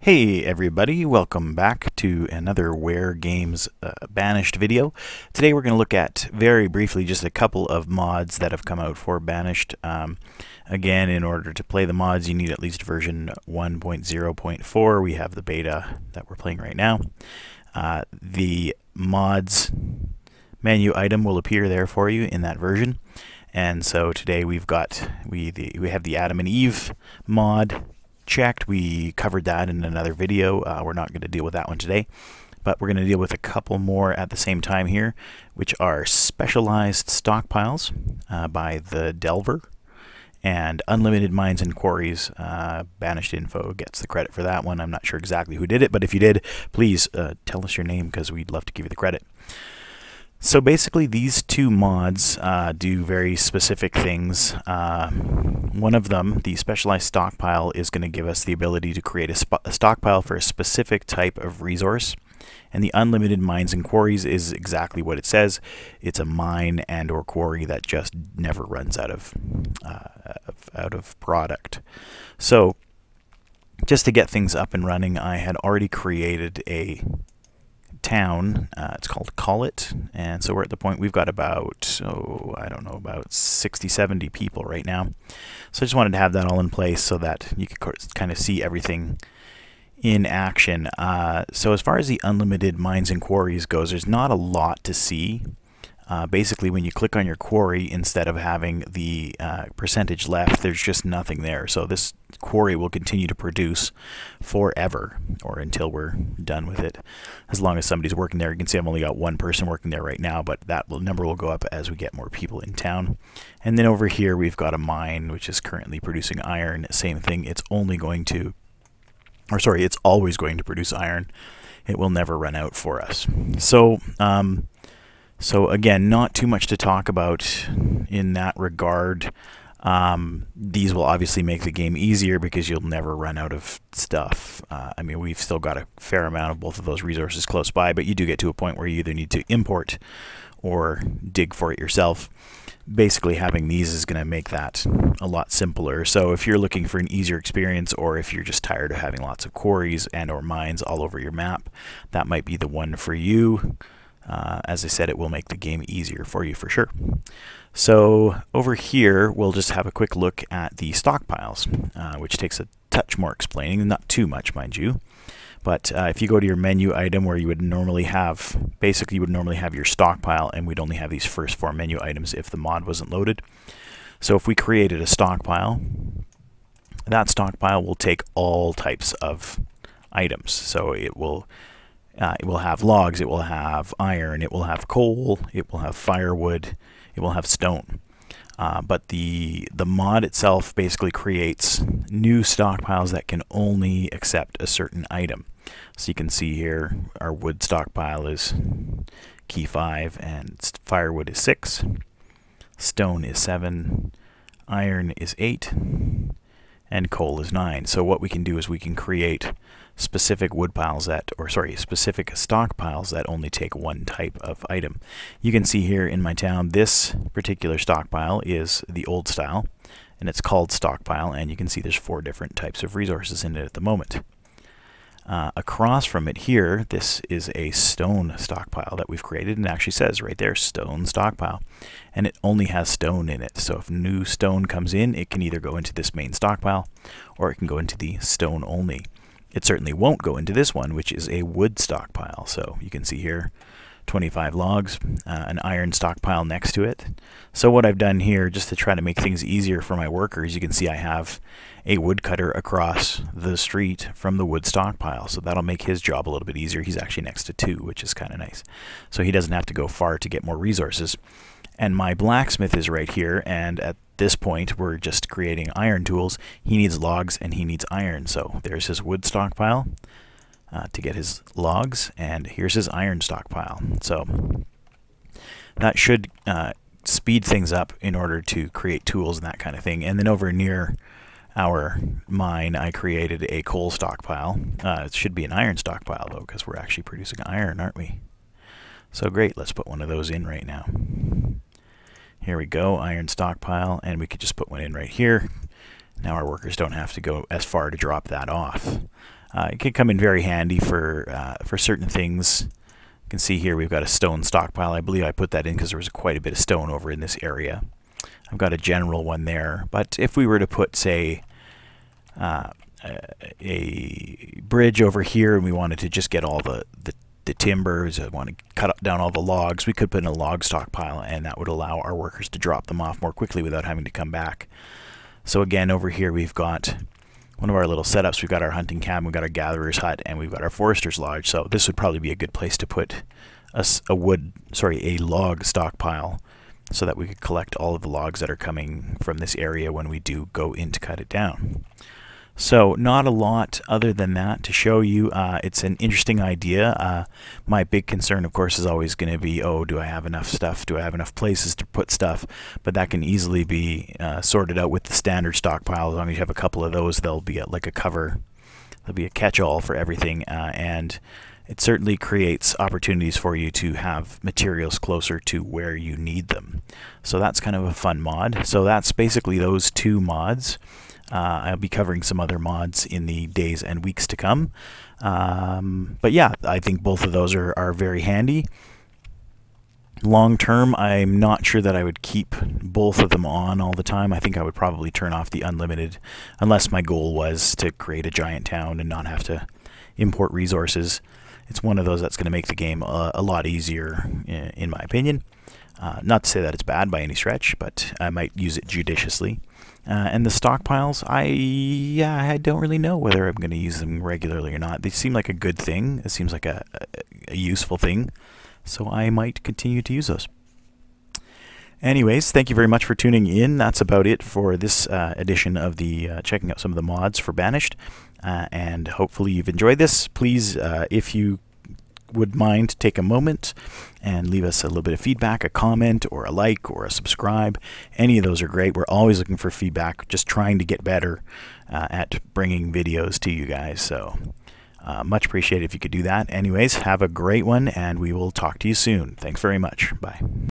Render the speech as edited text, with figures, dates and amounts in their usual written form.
Hey everybody, welcome back to another WareGames Banished video. Today we're going to look at, very briefly, just a couple of mods that have come out for Banished. Again, in order to play the mods, you need at least version 1.0.4. We have the beta that we're playing right now. The mods menu item will appear there for you in that version. And so today we have the Adam and Eve mod checked. We covered that in another video. We're not going to deal with that one today, but we're going to deal with a couple more at the same time here, which are specialized stockpiles by the Delver and unlimited mines and quarries. Banished Info gets the credit for that one. I'm not sure exactly who did it, but if you did, please tell us your name because we'd love to give you the credit. So basically these two mods do very specific things. One of them, the specialized stockpile, is going to give us the ability to create a stockpile for a specific type of resource. And the unlimited mines and quarries is exactly what it says. It's a mine and or quarry that just never runs out of product. So just to get things up and running, I had already created a town. It's called Call It, and so we're at the point we've got about, I don't know, about 60-70 people right now. So I just wanted to have that all in place so that you could kind of see everything in action. So as far as the unlimited mines and quarries goes, there's not a lot to see. Basically, when you click on your quarry, instead of having the percentage left, there's just nothing there. So this quarry will continue to produce forever, or until we're done with it, as long as somebody's working there. You can see I've only got one person working there right now, but that number will go up as we get more people in town. And then over here we've got a mine which is currently producing iron. Same thing, it's always going to produce iron. It will never run out for us. So again, not too much to talk about in that regard. These will obviously make the game easier because you'll never run out of stuff. I mean, we've still got a fair amount of both of those resources close by, but you do get to a point where you either need to import or dig for it yourself. Basically, having these is going to make that a lot simpler. So if you're looking for an easier experience, or if you're just tired of having lots of quarries and or mines all over your map, that might be the one for you. As I said, it will make the game easier for you for sure. So over here, we'll just have a quick look at the stockpiles, which takes a touch more explaining, not too much, mind you. But if you go to your menu item where you would normally have, basically you would normally have your stockpile, and we'd only have these first four menu items if the mod wasn't loaded. So if we created a stockpile, that stockpile will take all types of items. So it will have logs, it will have iron, it will have coal, it will have firewood, it will have stone. But the mod itself basically creates new stockpiles that can only accept a certain item. So you can see here our wood stockpile is key 5 and firewood is 6, stone is 7, iron is 8, and coal is 9. So what we can do is we can create specific specific stockpiles that only take one type of item. You can see here in my town, this particular stockpile is the old style, and it's called Stockpile, and you can see there's 4 different types of resources in it at the moment. Across from it here, this is a stone stockpile that we've created, and it actually says right there, stone stockpile, and it only has stone in it. So if new stone comes in, it can either go into this main stockpile, or it can go into the stone only. It certainly won't go into this one, which is a wood stockpile. So you can see here 25 logs, an iron stockpile next to it. So what I've done here, just to try to make things easier for my workers, you can see I have a woodcutter across the street from the wood stockpile. So that'll make his job a little bit easier. He's actually next to 2, which is kind of nice. So he doesn't have to go far to get more resources. And my blacksmith is right here, and at this point we're just creating iron tools. He needs logs and he needs iron, so there's his wood stockpile to get his logs, and here's his iron stockpile. So that should speed things up in order to create tools and that kind of thing. And then over near our mine, I created a coal stockpile. It should be an iron stockpile though, because we're actually producing iron, aren't we? So great, let's put one of those in right now. Here we go, iron stockpile, and we could just put one in right here. Now our workers don't have to go as far to drop that off. It can come in very handy for certain things. You can see here we've got a stone stockpile. I believe I put that in because there was quite a bit of stone over in this area. I've got a general one there, but if we were to put, say, a bridge over here and we wanted to just get all the timbers, I want to cut down all the logs, we could put in a log stockpile, and that would allow our workers to drop them off more quickly without having to come back. So again, over here we've got one of our little setups. We've got our hunting cabin, we've got our gatherer's hut, and we've got our forester's lodge. So this would probably be a good place to put a log stockpile, so that we could collect all of the logs that are coming from this area when we do go in to cut it down. So not a lot other than that to show you. It's an interesting idea. My big concern, of course, is always going to be, oh, do I have enough stuff? Do I have enough places to put stuff? But that can easily be sorted out with the standard stockpile. As long as you have a couple of those, they'll be like a cover. There'll be a catch-all for everything, and it certainly creates opportunities for you to have materials closer to where you need them. So that's kind of a fun mod. So that's basically those two mods. I'll be covering some other mods in the days and weeks to come. But yeah, I think both of those are very handy. Long term, I'm not sure that I would keep both of them on all the time. I think I would probably turn off the unlimited, unless my goal was to create a giant town and not have to import resources. It's one of those that's going to make the game a lot easier, in my opinion. Not to say that it's bad by any stretch, but I might use it judiciously. And the stockpiles, I don't really know whether I'm going to use them regularly or not. They seem like a good thing. It seems like a useful thing. So I might continue to use those. Anyways, thank you very much for tuning in. That's about it for this edition of the checking out some of the mods for Banished. And hopefully you've enjoyed this. Please, if you would mind, take a moment and leave us a little bit of feedback, a comment or a like or a subscribe. Any of those are great. We're always looking for feedback, just trying to get better at bringing videos to you guys. So much appreciated if you could do that. Anyways, have a great one, and we will talk to you soon. Thanks very much. Bye.